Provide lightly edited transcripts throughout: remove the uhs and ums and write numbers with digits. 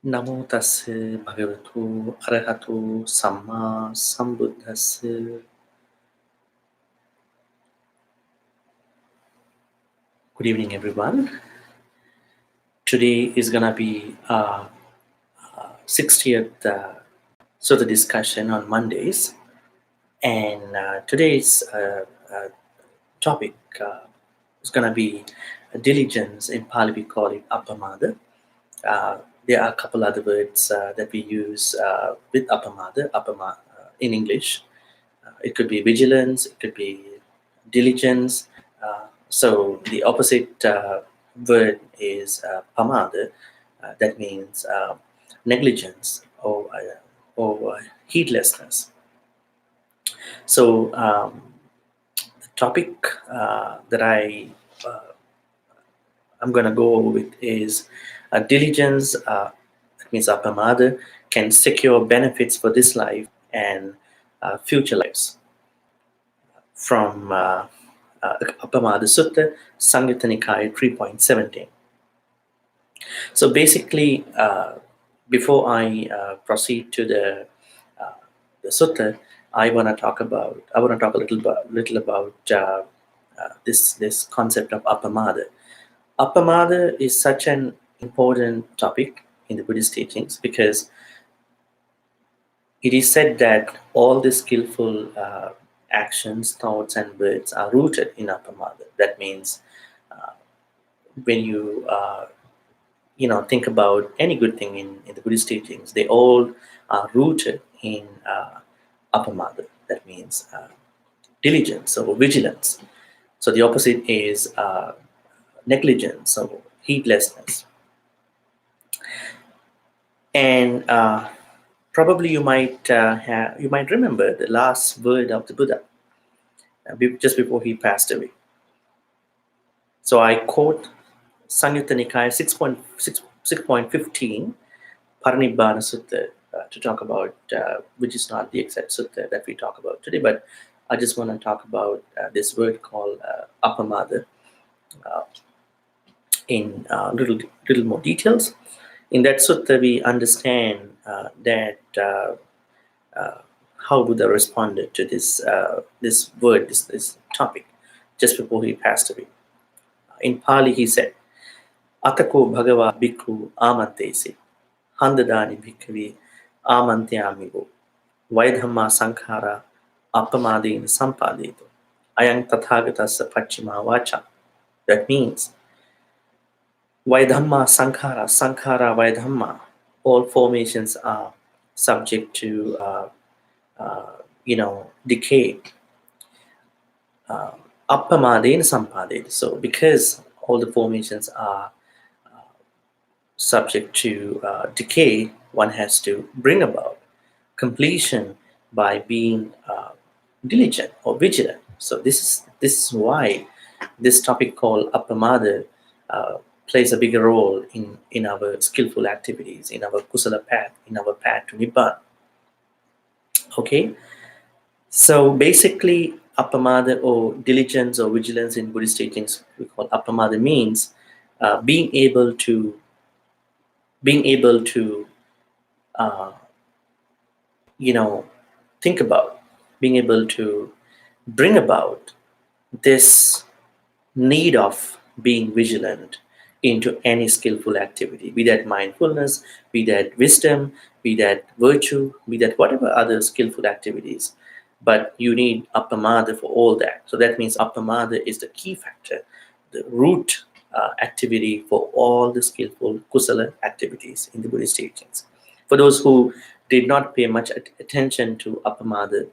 Namo tassa bhagavato arahato samma sambuddhassa. Good evening, everyone. Today is gonna be 60th Sutta discussion on Mondays, and today's topic is gonna be diligence. In Pali, we call it Appamāda. There are a couple other words that we use with Appamāda in English. It could be vigilance, it could be diligence. So the opposite word is pamada. That means negligence or heedlessness. So the topic that I'm going to go over with is diligence. That means Appamāda can secure benefits for this life and future lives. From Appamāda Sutta, Samyutta Nikaya 3.17. So basically, before I proceed to the sutta, I want to talk a little about this concept of Appamāda. Appamāda is such an important topic in the Buddhist teachings because it is said that all the skillful actions, thoughts, and words are rooted in Appamāda. That means when you think about any good thing in the Buddhist teachings, they all are rooted in Appamāda. That means diligence or vigilance. So the opposite is negligence or heedlessness. And probably you might remember the last word of the Buddha just before he passed away. So I quote Samyutta Nikaya 6.15 Parinibbāna Sutta to talk about, which is not the exact sutta that we talk about today, but I just want to talk about this word called Appamāda in little more details. In that sutta, we understand that how Buddha responded to this word, this topic, just before he passed away. In Pali, he said, "Atako bhagava bhikkhu amantesi, handadani bhikkhavi amantyamigo, vaidhamma sankhara appamādena sampādēto, ayang tathāgatassa paccima vacha." That means, vaidhamma sankhara vaidhamma, all formations are subject to decay. Appamādena sampādēto. So because all the formations are subject to decay, one has to bring about completion by being diligent or vigilant. So this is why this topic called Appamāda plays a bigger role in our skillful activities, in our kusala path, in our path to Nibbana. Okay, so basically Appamāda or diligence or vigilance in Buddhist teachings, we call Appamāda, means being able to think about, being able to bring about this need of being vigilant into any skillful activity, be that mindfulness, be that wisdom, be that virtue, be that whatever other skillful activities. But you need Appamāda for all that. So that means Appamāda is the key factor, the root activity for all the skillful kusala activities in the Buddhist teachings. For those who did not pay much attention to Appamāda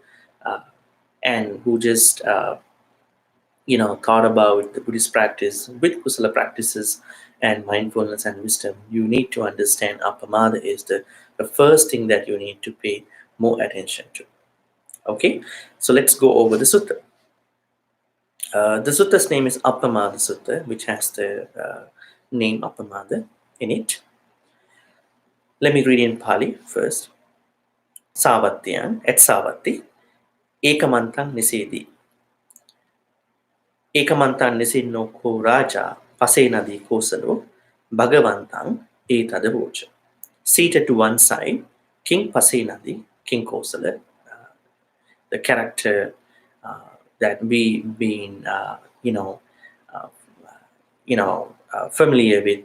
and who just thought about the Buddhist practice with kusala practices and mindfulness and wisdom, you need to understand Appamāda is the first thing that you need to pay more attention to. Okay, so let's go over the sutta. The sutta's name is Appamāda Sutta, which has the name Appamāda in it. Let me read in Pali first. Savatyan et savati ekamantang nisedi. Ekamantang nisinno ko raja pasenadi kosalo bhagavantang etadavocha. Seated to one side, King Pasenadi, King Kosala, the character that we've been, uh, familiar with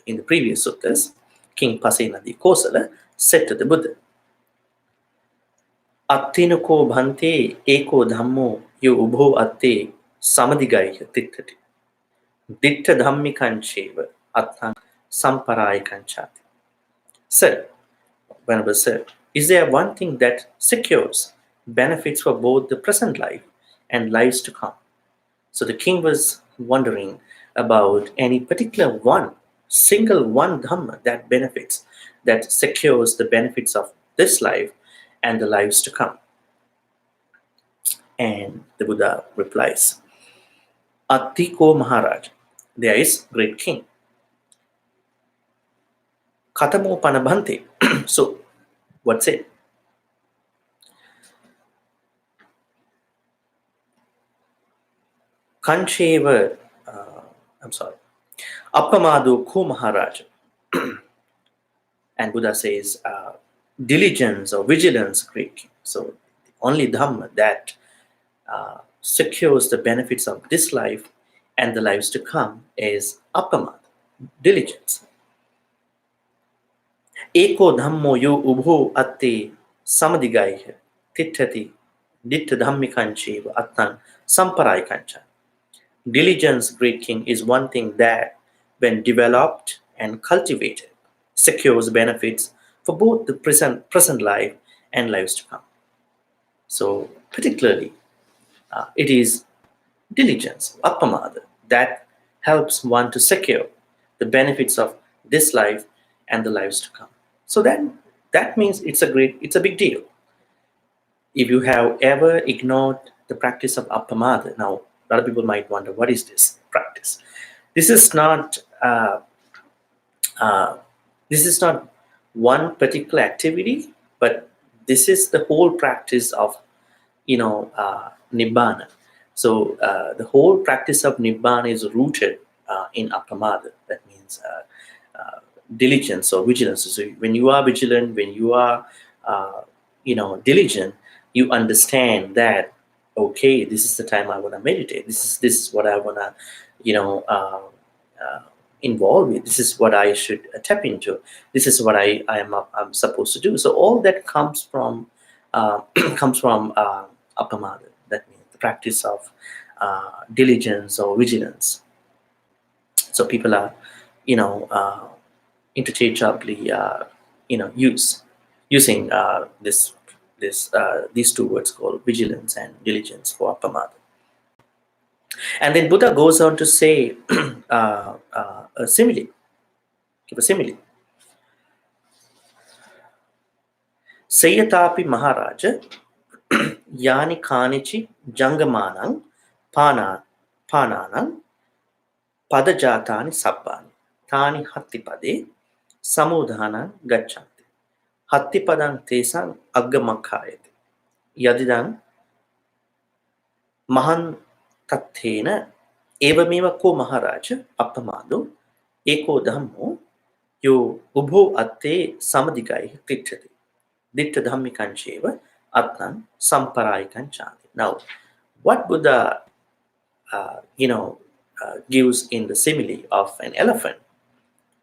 in the previous suttas, King Pasenadi Kosala said to the Buddha, Attinako Bhante eko dhammo yo ubho atte samadigaiha tittati. Ditta dhammikancheva atthang samparaikanchati. Sir, Venerable Sir, is there one thing that secures benefits for both the present life and lives to come? So the king was wondering about any particular single one dhamma that benefits, that secures the benefits of this life and the lives to come. And the Buddha replies, Attiko Maharaj, there is great king. Katamo Panabhante. So, what's it? Kancheva, Appamāda Ko Maharaj. And Buddha says, diligence or vigilance, great king. So, the only dhamma that secures the benefits of this life and the lives to come is Appamāda, diligence. Eko dhammo yo ubho atte samadigaiha tittati ditta dhammikancheva attan samparaikancha. Diligence, great king, is one thing that, when developed and cultivated, secures benefits for both the present life and lives to come. So, particularly, it is diligence, appamāda, that helps one to secure the benefits of this life and the lives to come. So then that means it's a big deal. If you have ever ignored the practice of appamāda, now a lot of people might wonder, what is this practice? This is not one particular activity, but this is the whole practice of nibbana. So the whole practice of nibbana is rooted in appamāda. That means diligence or vigilance. So when you are vigilant, when you are diligent, you understand that, okay, this is the time I want to meditate. This is what I want to involve with. This is what I should tap into. This is what I'm supposed to do. So all that comes from appamāda. That means the practice of diligence or vigilance. So people are interchangeably using these two words called vigilance and diligence for appamāda. And then Buddha goes on to say a simile. Give a simile. Sayatapi Maharaja Yani Kanichi Jangamanang Pananang Padajatani Sabbani Tani Hattipade Samudhanang Gachanti Hattipadang Tesang Aggamakayati Yadidang Mahan Tattena Evameva Ko Maharaja Appamādo Eko Dhammo Yo Ubho Atte Samadigai Tittati Ditta Dhammikancheva Atnan Samparaikanchati. Now, what Buddha gives in the simile of an elephant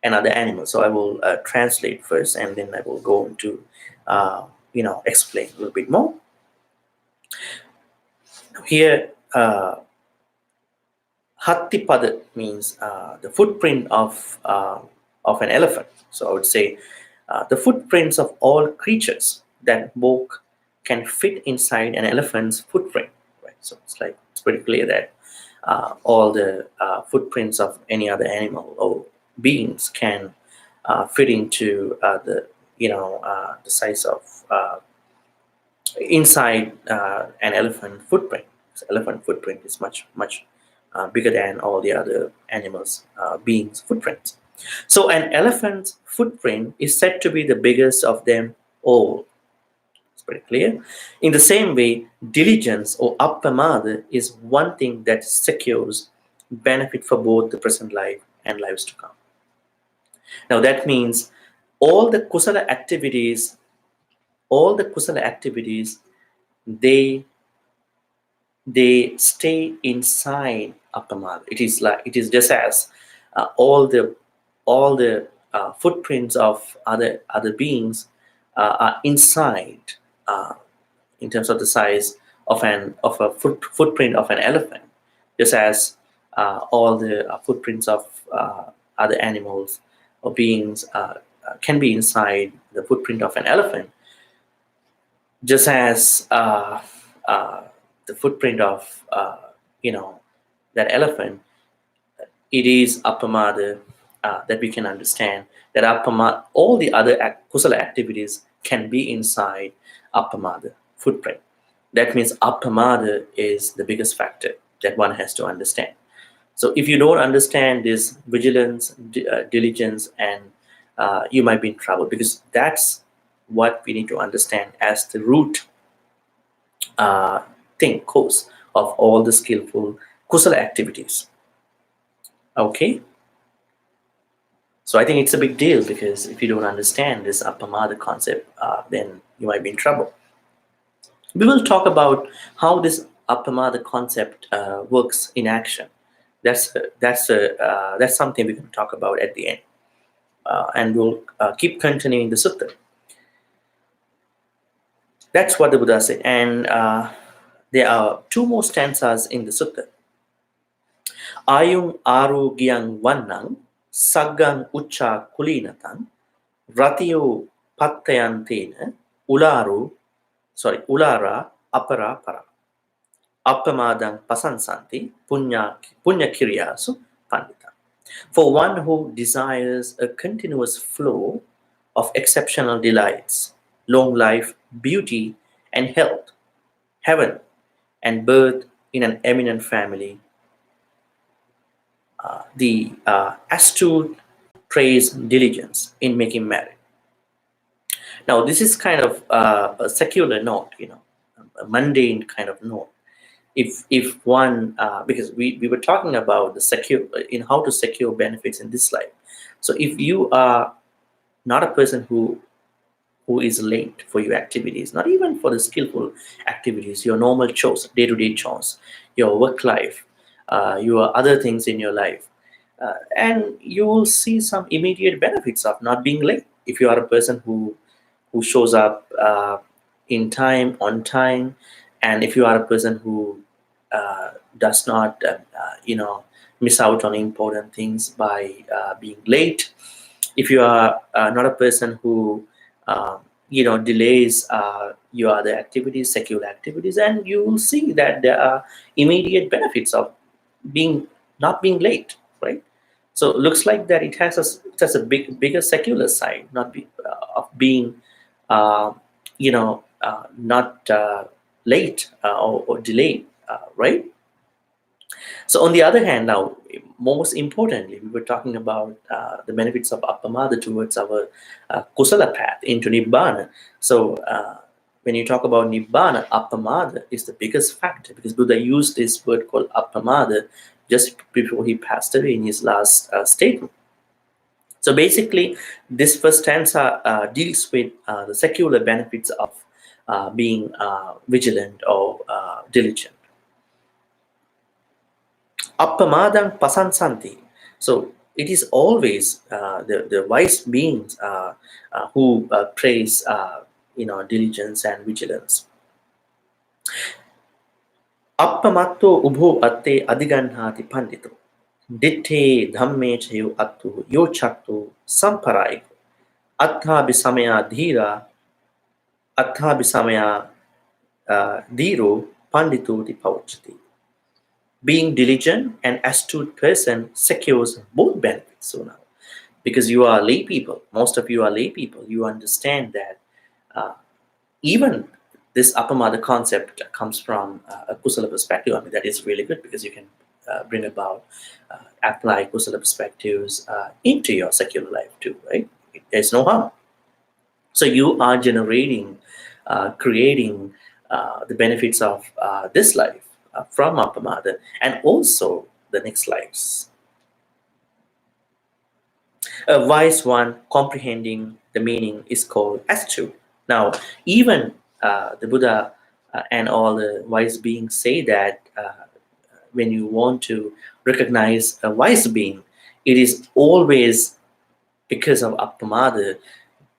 and other animals. So I will translate first, and then I will go into explain a little bit more. Here, Hattipada means the footprint of an elephant. So I would say the footprints of all creatures that walk can fit inside an elephant's footprint. Right? So it's pretty clear that all the footprints of any other animal or beings can fit into the size of inside an elephant footprint. So elephant footprint is much bigger than all the other animals beings footprints. So an elephant's footprint is said to be the biggest of them all. It's pretty clear. In the same way, diligence or appamāda is one thing that secures benefit for both the present life and lives to come. Now that means all the kusala activities, they stay inside Appamāda. It is just as all the footprints of other beings are inside, uh, in terms of the size of a footprint of an elephant, just as all the footprints of other animals or beings can be inside the footprint of an elephant, just as the footprint of that elephant. It is Appamāda that we can understand that all the other kusala activities can be inside Appamāda footprint. That means Appamāda is the biggest factor that one has to understand. So if you don't understand this vigilance, diligence, and you might be in trouble, because that's what we need to understand as the root cause of all the skillful kusala activities. Okay, so I think it's a big deal, because if you don't understand this Appamāda concept, then you might be in trouble. We will talk about how this Appamāda concept works in action. That's something we can talk about at the end, and we'll keep continuing the sutta. That's what the Buddha said, and there are two more stanzas in the sutta. Ayung arogyang vannang saggang ucca kulinatang ratiyo pattayantena ulara apara para Appamādang pasansanti punya kiryasu pandita. For one who desires a continuous flow of exceptional delights, long life, beauty, and health, heaven, and birth in an eminent family, the astute praise diligence in making merit. Now, this is kind of a secular note, a mundane kind of note. If one, because we were talking about how to secure benefits in this life. So if you are not a person who is late for your activities, not even for the skillful activities, your normal chores, day-to-day chores, your work life, your other things in your life, and you will see some immediate benefits of not being late. If you are a person who shows up in time, on time, and if you are a person who does not miss out on important things by being late, if you are not a person who delays your other activities, secular activities, and you will see that there are immediate benefits of not being late, right? So it looks like that it has a bigger secular side, not of being not late or delayed, right? So on the other hand, now, most importantly, we were talking about the benefits of Appamāda towards our kusala path into Nibbana. So when you talk about Nibbana, Appamāda is the biggest factor, because Buddha used this word called Appamāda just before he passed away in his last statement. So basically, this first stanza deals with the secular benefits of being vigilant or diligent. Appamādang pasansanti. So it is always the wise beings who praise diligence and vigilance. Appamatto ubho atte adiganhati pandito. Ditte dhamme chayo attu yo chattu samparaiko. Attha bisamaya dhira. Attha bisamaya dhiro pandito ti pauchati. Being diligent and astute person secures both benefits. So now, because you are lay people, most of you are lay people, you understand that even this Appamāda concept comes from a kusala perspective. I mean, that is really good, because you can bring about, apply kusala perspectives into your secular life too, right? There's no harm. So you are generating, creating the benefits of this life from Appamāda, and also the next lives. A wise one comprehending the meaning is called astute. Now, even the Buddha and all the wise beings say that when you want to recognize a wise being, it is always because of Appamāda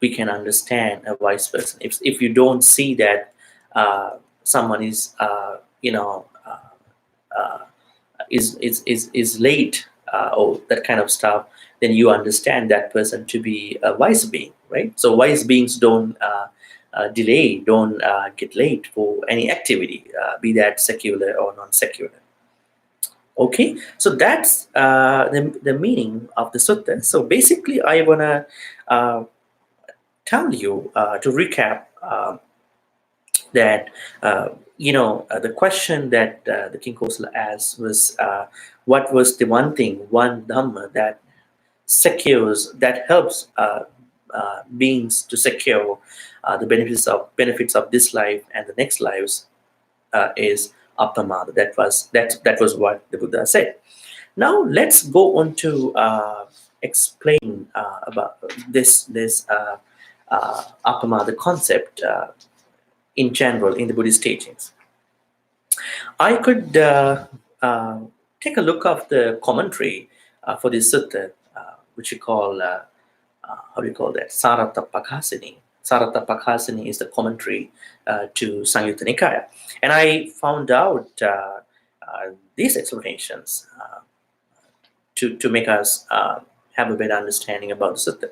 we can understand a wise person. If you don't see that someone is is late or that kind of stuff, then you understand that person to be a wise being, right? So wise beings don't delay, don't get late for any activity, be that secular or non-secular. Okay, so that's the meaning of the sutta. So basically, I wanna tell you to recap that the question that the King Kosala asked was what was the one dhamma that secures, that helps beings to secure the benefits of this life and the next lives, is Appamāda. That was what the Buddha said. Now let's go on to explain about this Appamāda concept in general in the Buddhist teachings. I could take a look of the commentary for this sutta, which you call how do you call that? Sarata Pakasini. Sarata Pakasini is the commentary to Samyutta Nikaya, and I found out these explanations to make us have a better understanding about the sutta.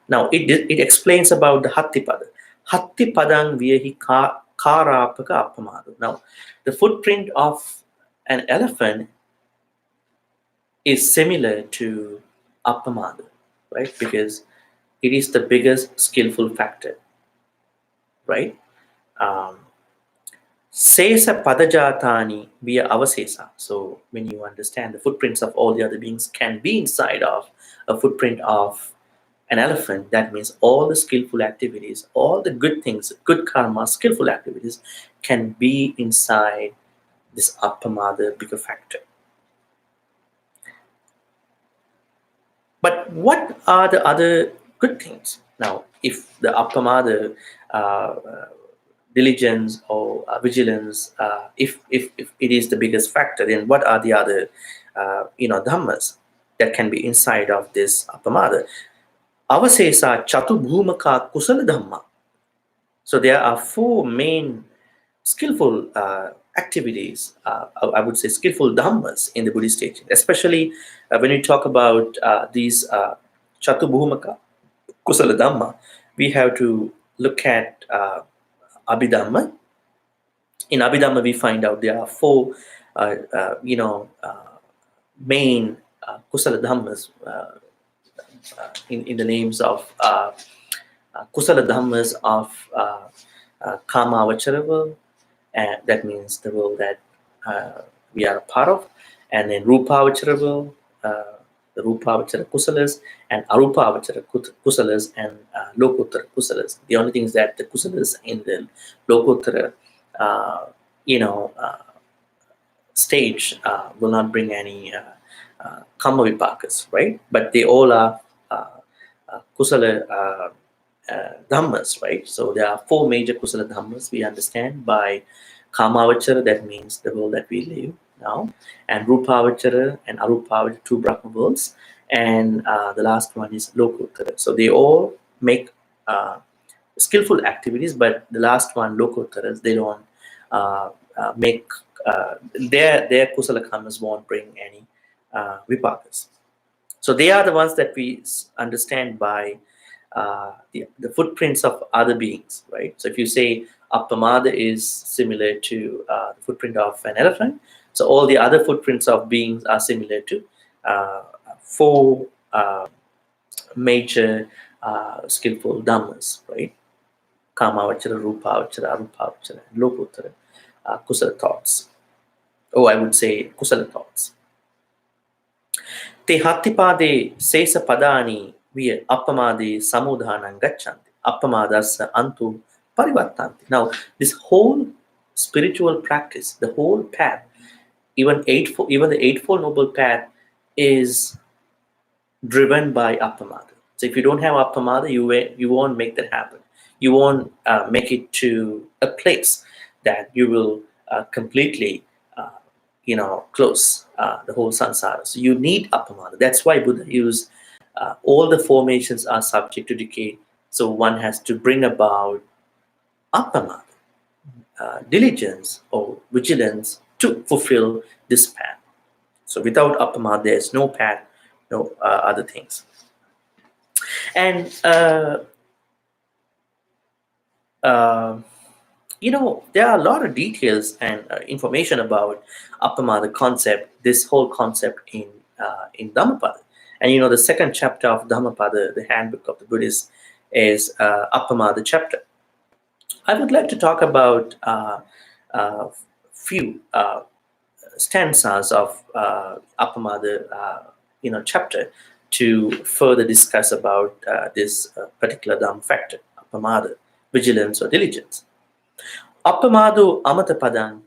Now it explains about the Hattipada. Hattipadang viyahi karapaka appamāda. Now, the footprint of an elephant is similar to Appamāda, right? Because it is the biggest skillful factor, right? Sesa padajatani via avasesa. So when you understand the footprints of all the other beings can be inside of a footprint of an elephant, that means all the skillful activities, all the good things, good karma, skillful activities can be inside this Appamāda bigger factor. But what are the other good things? Now, if the Appamāda diligence or vigilance, if it is the biggest factor, then what are the other dhammas that can be inside of this Appamāda? Avasesa chatu bhumaka kusala dhamma. So there are four main skillful activities, I would say skillful dhammas in the Buddhist teaching, especially when we talk about these chatu bhumaka kusala dhamma, we have to look at Abhidhamma. In Abhidhamma, we find out there are four main kusala dhammas in the names of kusala dhammas of kama avachara world, and that means the world that we are a part of, and then rupa avachara world, the rupa avachara kusalas, and arupa avachara kusalas, and lokuttara kusalas. The only thing is that the kusalas in the lokuttara stage will not bring any kama vipakas, right? But they all are kusala dhammas, right? So there are four major kusala dhammas we understand by kamavachara, that means the world that we live now, and rupavachara and arupavachara, two Brahma worlds, and the last one is lokuttara. So they all make skillful activities, but the last one, lokuttaras, they don't make their kusala karmas won't bring any vipakas. So they are the ones that we understand by the footprints of other beings, right? So if you say Appamāda is similar to the footprint of an elephant, so all the other footprints of beings are similar to four major skillful dhammas, right? Kamavachara, Rupavachara, Arupavachara, and Lokuttara, kusala thoughts. Oh, I would say kusala thoughts. Te hattipade sesa padani via appamāde samudhanam gacchanti. Appamādasa antu parivartanti. Now, this whole spiritual practice, the whole path, even the Eightfold Noble Path is driven by Appamāda. So if you don't have Appamāda, you won't make that happen. You won't make it to a place that you will completely, close the whole samsara. So you need Appamāda. That's why Buddha used all the formations are subject to decay. So one has to bring about Appamāda, diligence or vigilance to fulfill this path. So without Appamāda, there is no path, no other things. And there are a lot of details and information about Appamāda concept, this whole concept in Dhammapada. And the second chapter of Dhammapada, the handbook of the Buddhists, is Appamāda chapter. I would like to talk about few stanzas of Appamāda chapter to further discuss about this particular Dhamma factor, Appamāda, vigilance or diligence. Appamādu amata padang,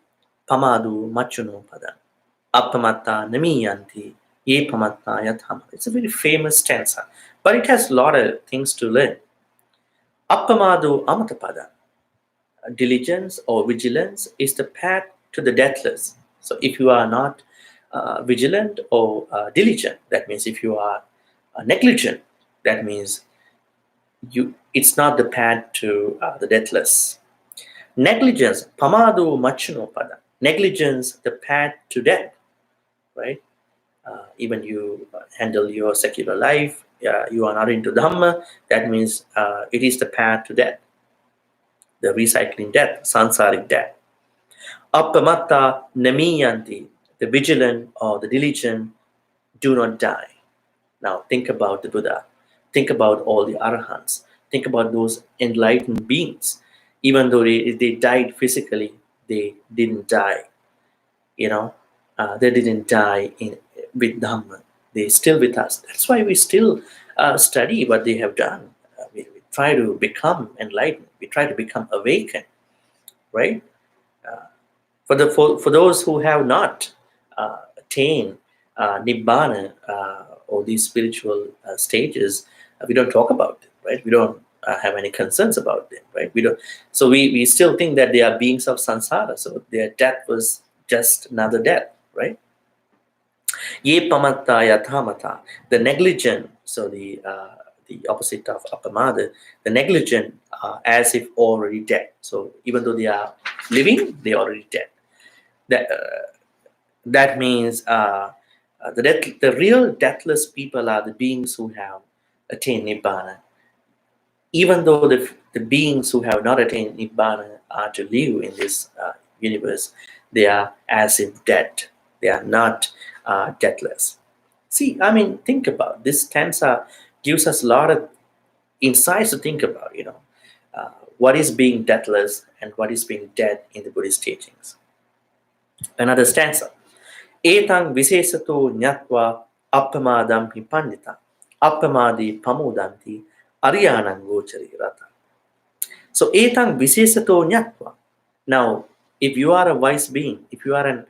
pamādu machuno padang. Appamatta namiyanti, ye pamatta yathama. It's a very famous stanza, but it has a lot of things to learn. Appamādu amata padang. Diligence or vigilance is the path to the deathless. So if you are not vigilant or diligent, that means if you are negligent, that means it's not the path to the deathless. Negligence, pamādu machuno pada. Negligence, the path to death, right? Even you handle your secular life, you are not into Dhamma, that means it is the path to death, the recycling death, sansaric death. Appamatta namiyanti, the vigilant or the diligent do not die. Now think about the Buddha, think about all the Arahants, think about those enlightened beings. Even though they died physically, they didn't die. They didn't die with Dhamma. They're still with us. That's why we still study what they have done. We try to become enlightened. We try to become awakened, right? For those who have not attained Nibbana or these spiritual stages, we don't talk about it, right? We don't have any concerns about them, right? So we still think that they are beings of samsara. So their death was just another death, right? Ye pamatta yathamata, the negligent. So the opposite of Appamāda, the negligent are as if already dead. So even though they are living, they are already dead. That means the real deathless people are the beings who have attained Nibbana. Even though the beings who have not attained Nibbana are to live in this universe, they are as if dead. They are not deathless. See, think about this stanza gives us a lot of insights to think about, what is being deathless and what is being dead in the Buddhist teachings. Another stanza. Etang visesato nyatva appamādam hi pandita, appamādi pamudanti, ariyanam gochari rata. So etang visesato nyatva. Now, if you are a wise being, if you are an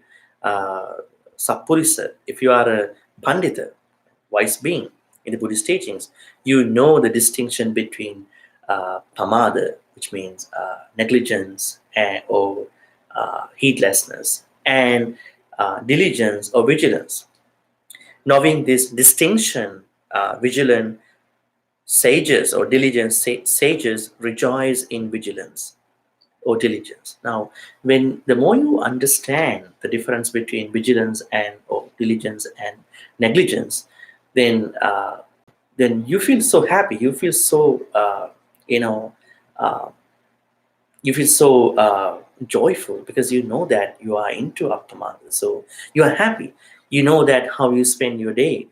sappurisa, if you are a pandita, wise being in the Buddhist teachings, you know the distinction between pamāda, which means negligence or heedlessness, and diligence or vigilance. Knowing this distinction, vigilant sages or diligent sages rejoice in vigilance or diligence. Now, the more you understand the difference between vigilance or diligence and negligence, then you feel so happy. You feel so you feel so joyful because you know that you are into Appamāda. So you are happy. You know that how you spend your day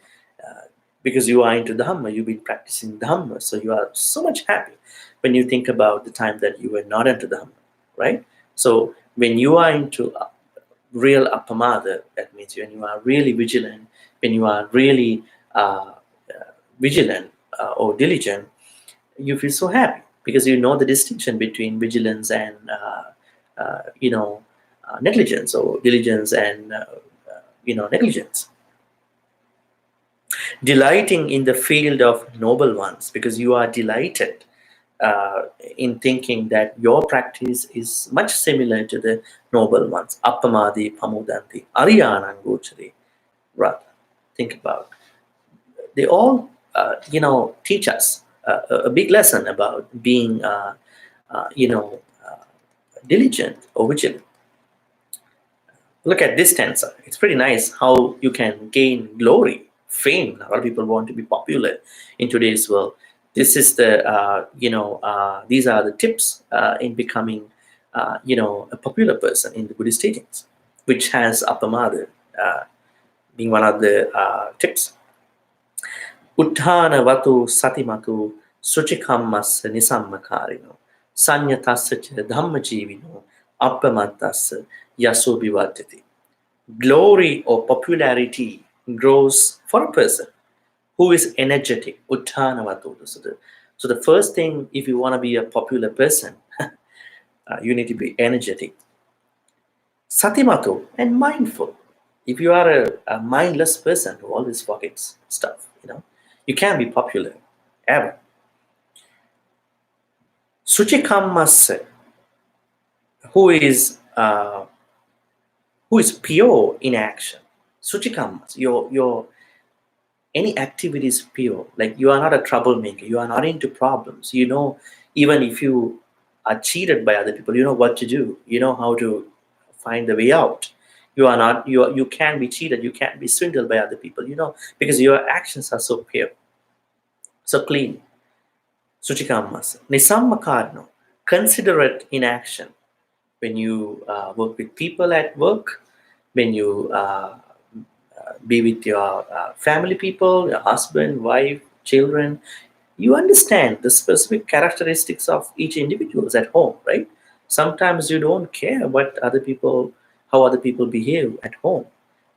because you are into Dhamma. You've been practicing Dhamma. So you are so much happy when you think about the time that you were not into Dhamma, right? So when you are into real Appamāda, that means when you are really vigilant, when you are really vigilant or diligent, you feel so happy because you know the distinction between vigilance and negligence, or diligence and negligence. Delighting in the field of noble ones, because you are delighted in thinking that your practice is much similar to the noble ones. Appamādi pamudanti, ariyanam gochari. Rather, think about. They all, teach us a big lesson about being, diligent or vigilant. Look at this stanza. It's pretty nice how you can gain glory, fame. A lot of people want to be popular in today's world. This is the, these are the tips in becoming, a popular person in the Buddhist teachings, which has Appamāda being one of the tips. Utthana vatu satimatu suchikammas nisammakarino sanyatasya dhamma jivino appamattassa yaso vivadati. Glory or popularity grows for a person who is energetic. Utthana vatu. So the first thing, if you want to be a popular person, you need to be energetic. Satimatu, and mindful. If you are a mindless person who always forgets stuff, you can't be popular ever. Suchikammas, who is pure in action. Suchikammas, your any activity is pure. Like, you are not a troublemaker. You are not into problems. Even if you are cheated by other people, you know what to do. You know how to find the way out. You can't be cheated. You can't be swindled by other people. Because your actions are so pure, so clean. Suchikammas. Nisammakarno, considerate in action. When you work with people at work, when you be with your family people, your husband, wife, children, you understand the specific characteristics of each individual at home, right? Sometimes you don't care how other people behave at home,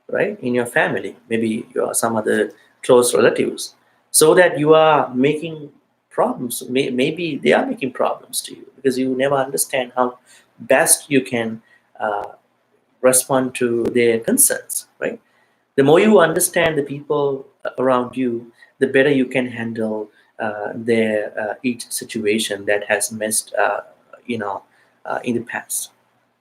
right? In your family, maybe you are some other close relatives, so that you are making problems. Maybe they are making problems to you because you never understand how best you can respond to their concerns, right? The more you understand the people around you, the better you can handle their each situation that has messed, in the past,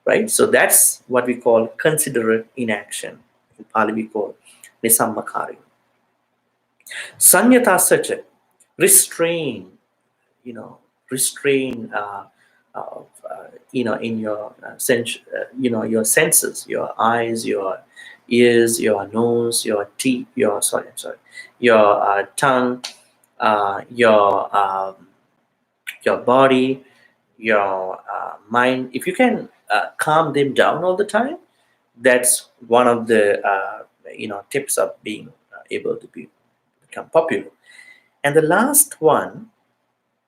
right? So that's what we call considerate inaction. In Pali we call nisammakari. Sanyatasacha, restrain, restrain, in your your senses, your eyes, your ears, your nose, your teeth, your tongue, your body, your mind. If you can calm them down all the time, that's one of the tips of being able to become popular. And the last one,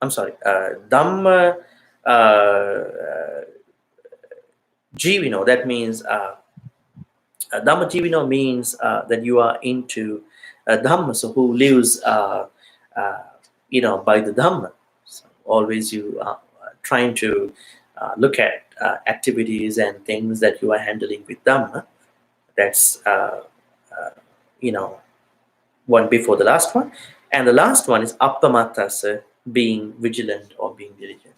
I'm sorry, Dhamma Jivino. That means Dhamma Jivino means that you are into Dhamma, so who lives by the Dhamma. So always you are trying to look at activities and things that you are handling with Dhamma. That's one before the last one. And the last one is Appamāda, being vigilant or being diligent,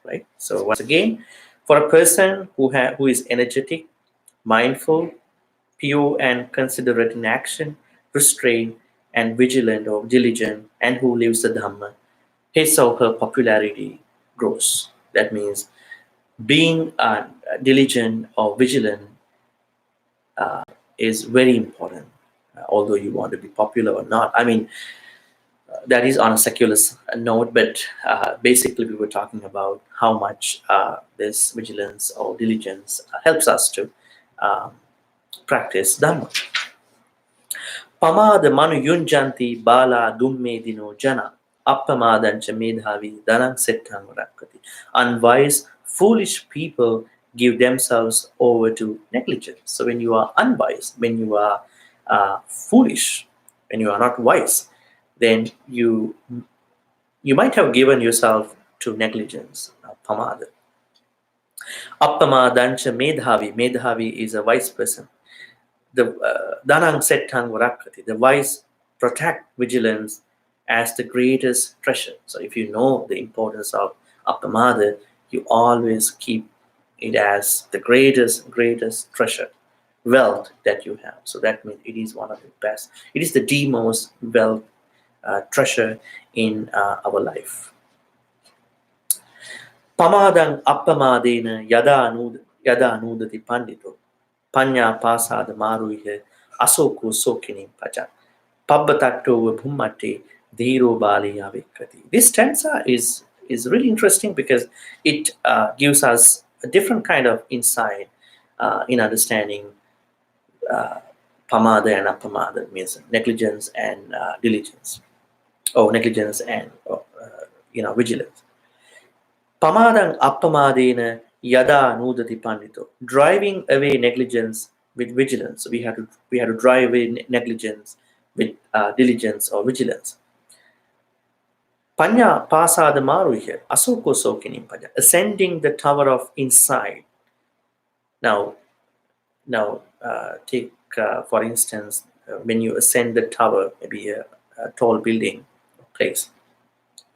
right? So once again, for a person who is energetic, mindful, pure and considerate in action, restrained and vigilant or diligent, and who lives the Dhamma, his or her popularity grows. That means being diligent or vigilant is very important, although you want to be popular or not. I mean, that is on a secular note, but basically we were talking about how much this vigilance or diligence helps us to practice Dhamma. Pamāda manu yunjanti bala dumme dino jana appamādancha medhavi dhanam settam rakkati. Unwise, foolish people give themselves over to negligence. So when you are unwise, when you are foolish, when you are not wise, then you might have given yourself to negligence, pamāda. Appamādancha medhavi. Medhavi is a wise person. The dhanam settam rakkati. The wise protect vigilance as the greatest treasure. So if you know the importance of Appamāda, you always keep it as the greatest treasure, wealth that you have. So that means it is one of the best. It is the most wealth treasure in our life. Pamadang appamādena yada anudati pandito panya pasada maruihe asoko sokini paja pabbatatto bhummate dhiro bali avikkati. This stanza is really interesting because it gives us a different kind of insight in understanding pamada and appamada, means negligence and diligence, or negligence and vigilance. Pamadang appamādena yada nudati pandito. Driving away negligence with vigilance. So we have to drive away negligence with diligence or vigilance. Panya pasada maruihe asoko sokinim panya. Ascending the tower of insight. Now take for instance, when you ascend the tower, maybe a tall building place.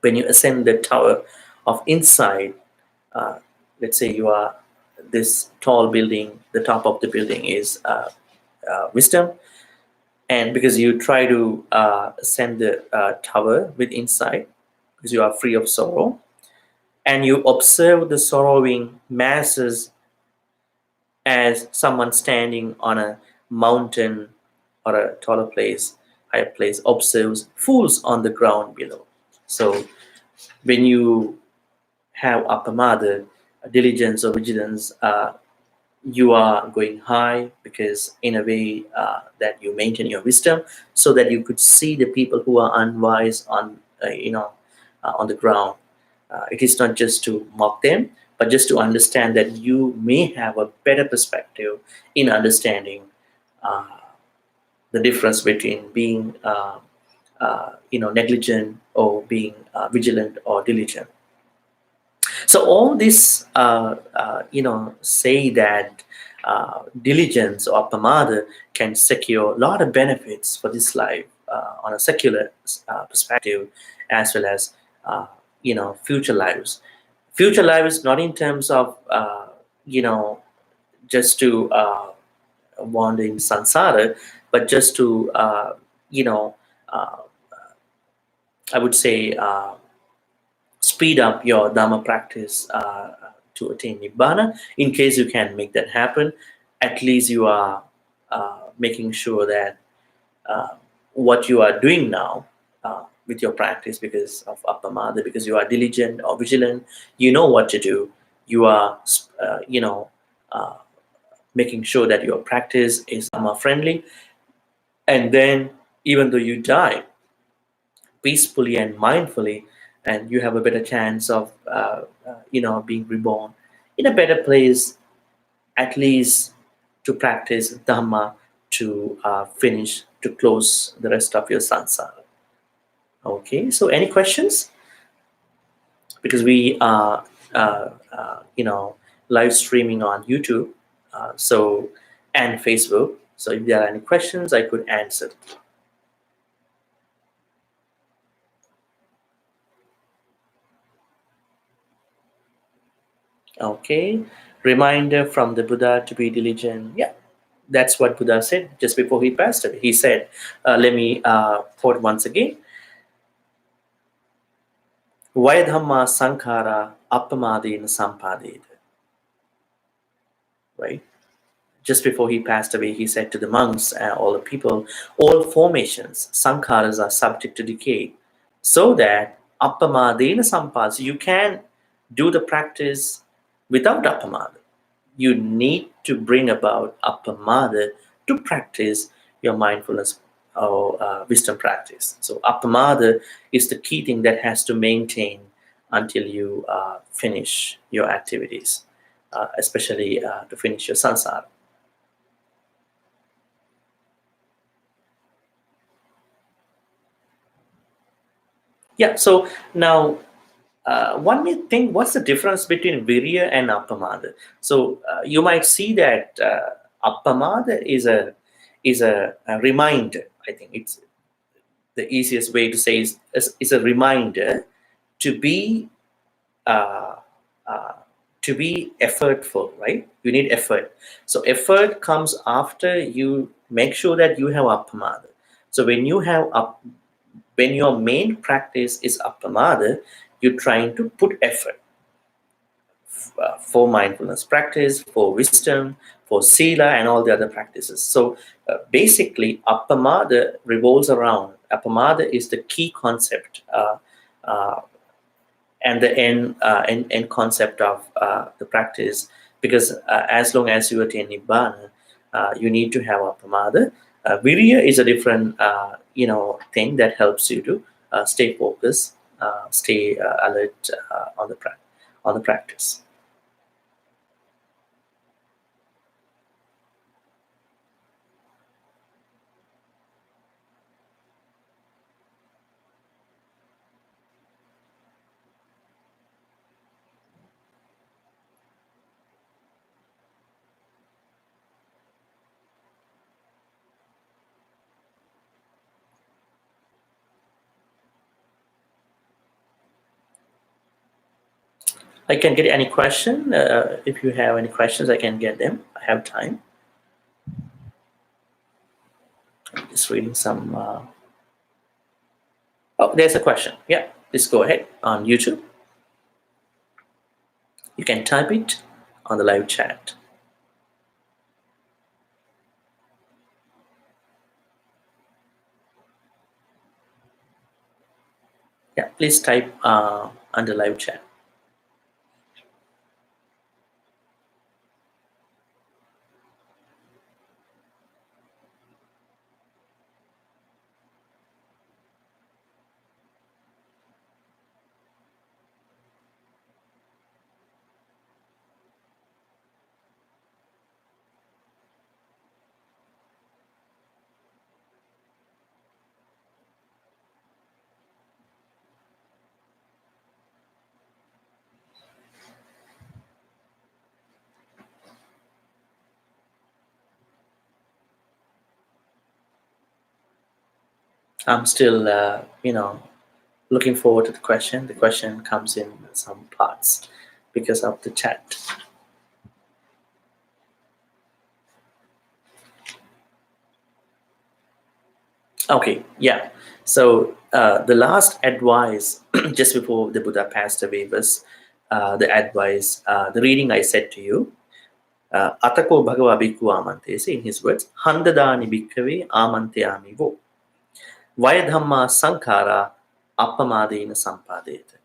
When you ascend the tower of insight, let's say you are this tall building, the top of the building is wisdom, and because you try to ascend the tower with insight, because you are free of sorrow, and you observe the sorrowing masses as someone standing on a mountain or a taller place, higher place, observes fools on the ground below. So when you have Appamāda, diligence or vigilance, you are going high, because in a way that you maintain your wisdom, so that you could see the people who are unwise on on the ground. It is not just to mock them, but just to understand that you may have a better perspective in understanding the difference between being negligent or being vigilant or diligent. So all this say that diligence or Appamāda can secure a lot of benefits for this life on a secular perspective, as well as future lives. Future lives, not in terms of just to wander in samsara, but just to I would say speed up your Dhamma practice to attain Nibbana. In case you can make that happen, at least you are making sure that what you are doing now with your practice, because of Appamāda, because you are diligent or vigilant, you know what to do. You are, making sure that your practice is Dhamma friendly. And then, even though you die peacefully and mindfully, and you have a better chance of being reborn in a better place, at least to practice Dhamma, to close the rest of your samsara. Okay, so any questions? Because we are live streaming on YouTube and Facebook, so if there are any questions, I could answer. Okay, reminder from the Buddha to be diligent. Yeah, that's what Buddha said just before he passed away. He said, let me quote once again. Vayadhamma sankhara appamādena sampadeta. Right? Just before he passed away, he said to the monks, all the people, all formations, sankharas, are subject to decay, so that appamādena sampadeta, you can do the practice without Appamāda. You need to bring about Appamāda to practice your mindfulness or wisdom practice. So Appamāda is the key thing that has to maintain until you finish your activities, especially to finish your samsara. Yeah, so now one may think, what's the difference between virya and Appamāda? So you might see that Appamāda is a reminder. I think the easiest way to say is a reminder to be uh, uh, effortful, right? You need effort. So effort comes after you make sure that you have Appamāda. So when you have when your main practice is Appamāda, you're trying to put effort for mindfulness practice, for wisdom, for sila, and all the other practices. So basically, Appamāda revolves around. Appamāda is the key concept uh, and the end concept of the practice, because as long as you attain nibbana, you need to have Appamāda. Virya is a different thing that helps you to stay focused, stay alert on the practice. I can get any question. If you have any questions, I can get them. I have time. I'm just reading some. Oh, there's a question. Yeah, please go ahead on YouTube. You can type it on the live chat. Yeah, please type on the live chat. I'm still, looking forward to the question. The question comes in some parts because of the chat. Okay, yeah. So the last advice, just before the Buddha passed away, was the advice, the reading I said to you. Atako bhagava bhikkhu amante, in his words, handadani bhikkhave amanteyami vo. Vayadhamma sankhara appamadena sampadeta.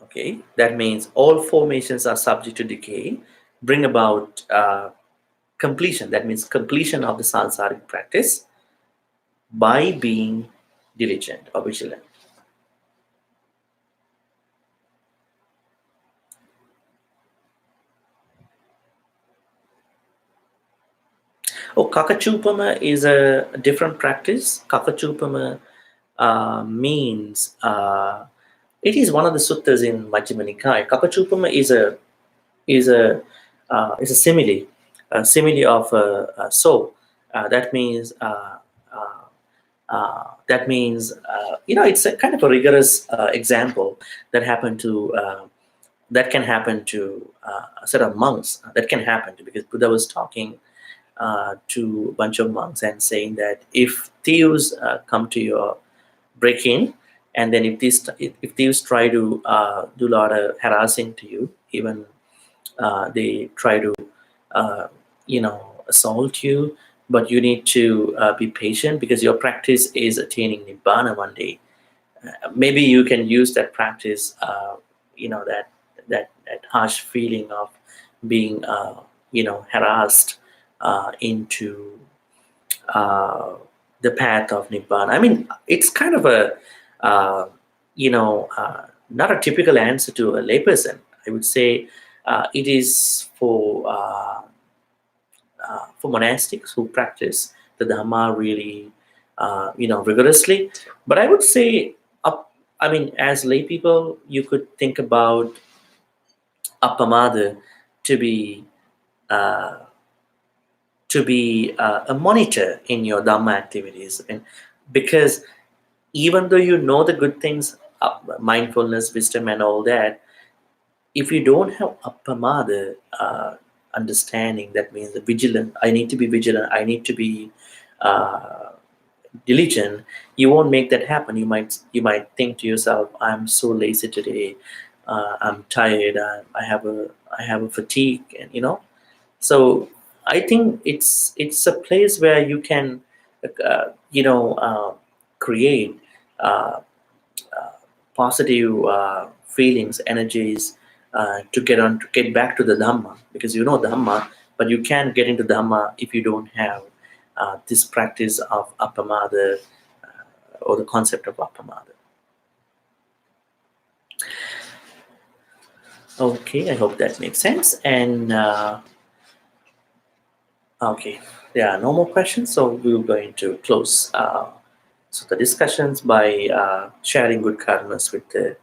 Okay, that means all formations are subject to decay, bring about completion. That means completion of the sansaric practice by being diligent or vigilant. Oh, Kakachupama is a different practice. Kakachupama means it is one of the suttas in Majjhima Nikaya. Kakachupama is a simile, of a soul. That means it's a kind of a rigorous example that happened to that can happen to a set of monks. That can happen to, because Buddha was talking to a bunch of monks and saying that if thieves come to your break in, and then if thieves try to do a lot of harassing to you, even they try to assault you, but you need to be patient, because your practice is attaining nibbana one day. Maybe you can use that practice, that harsh feeling of being harassed into the path of nibbana. I mean, it's kind of a not a typical answer to a layperson. I would say it is for monastics who practice the Dhamma really rigorously. But I would say, as lay people, you could think about Appamāda to be to be a monitor in your Dhamma activities. And because even though you know the good things, mindfulness, wisdom, and all that, if you don't have Appamāda understanding, that means the vigilant. I need to be vigilant. I need to be uh, diligent. You won't make that happen. You might think to yourself, "I'm so lazy today. I'm tired. I have a fatigue," and So I think it's a place where you can, create uh, positive feelings, energies to get back to the Dhamma, because you know Dhamma, but you can't get into Dhamma if you don't have this practice of Appamāda, or the concept of Appamāda. Okay, I hope that makes sense. And okay, there are no more questions, so we're going to close the discussions by sharing good karmas with the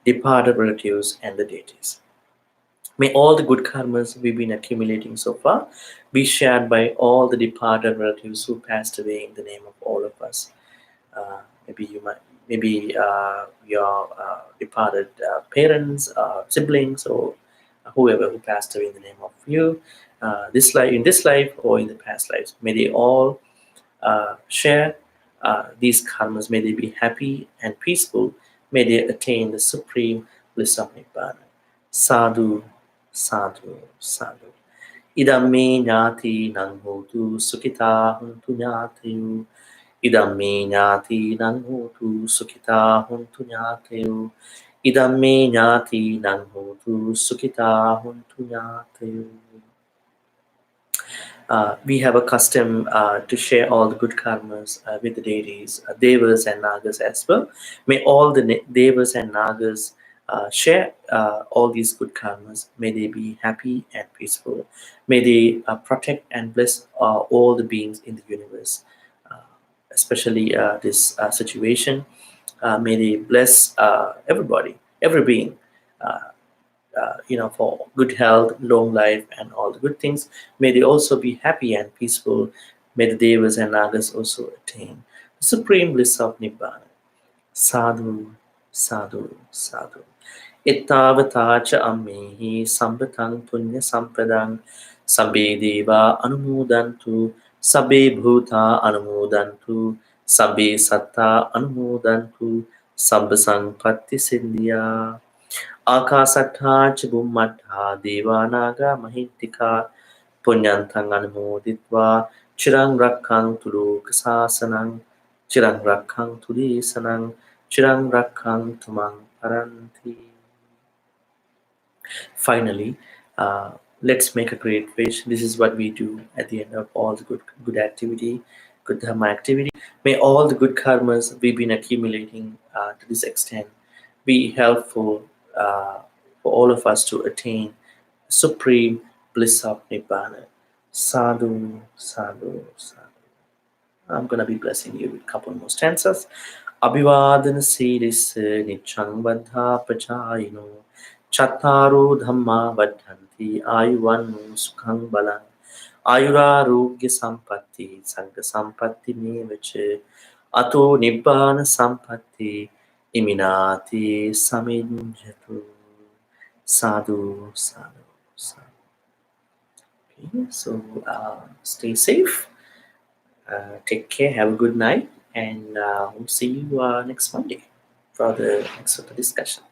departed relatives and the deities. May all the good karmas we've been accumulating so far be shared by all the departed relatives who passed away in the name of all of us. Maybe your departed parents, siblings, or whoever who passed away in the name of you, in this life or in the past lives. May they all share these karmas. May they be happy and peaceful. May they attain the supreme bliss of Nibbana. Sadhu, sadhu, sadhu. Idam me ñāti nang hotu sukhita huntu ñātiyu. Idam me ñāti nang hotu sukhita huntu ñātiyu. Idam me ñāti nang hotu sukhita huntu ñātiyu. We have a custom to share all the good karmas with the deities, devas and nagas as well. May all the devas and nagas share all these good karmas. May they be happy and peaceful. May they protect and bless all the beings in the universe, especially this situation. May they bless everybody, every being. For good health, long life, and all the good things. May they also be happy and peaceful. May the devas and nagas also attain the supreme bliss of Nibbana. Sadhu, sadhu, sadhu. Ittavatacha ammehi sambatang punya sampadang sabbe deva anumodantu sabbe bhuta anumodantu sabbe satta anumodantu sabba sampatti sindhya. Akasattha ca Bhummattha Devanaga Mahittika Punyantang Anumoditva Chirang Rakkang Tulokasasanang Chirang Rakkang Tulisanang Chirang Rakkang Tumang Paranti. Finally, let's make a great wish. This is what we do at the end of all the good activity, good dharma activity. May all the good karmas we've been accumulating to this extent be helpful for all of us to attain supreme bliss of Nibbana. Sadhu, sadhu, sadhu. I'm going to be blessing you with a couple more stanzas. Abhivadana siris nichang baddha pachayino chattaro dhamma vaddhanti ayuvannu sukhang balang ayurarogya sampatti sangha sampatti mevache ato nibbana sampatti iminati saminjatu. Sadhu, sadhu, sadhu. Okay, so stay safe, take care, have a good night, and we'll see you next Monday for the next discussion.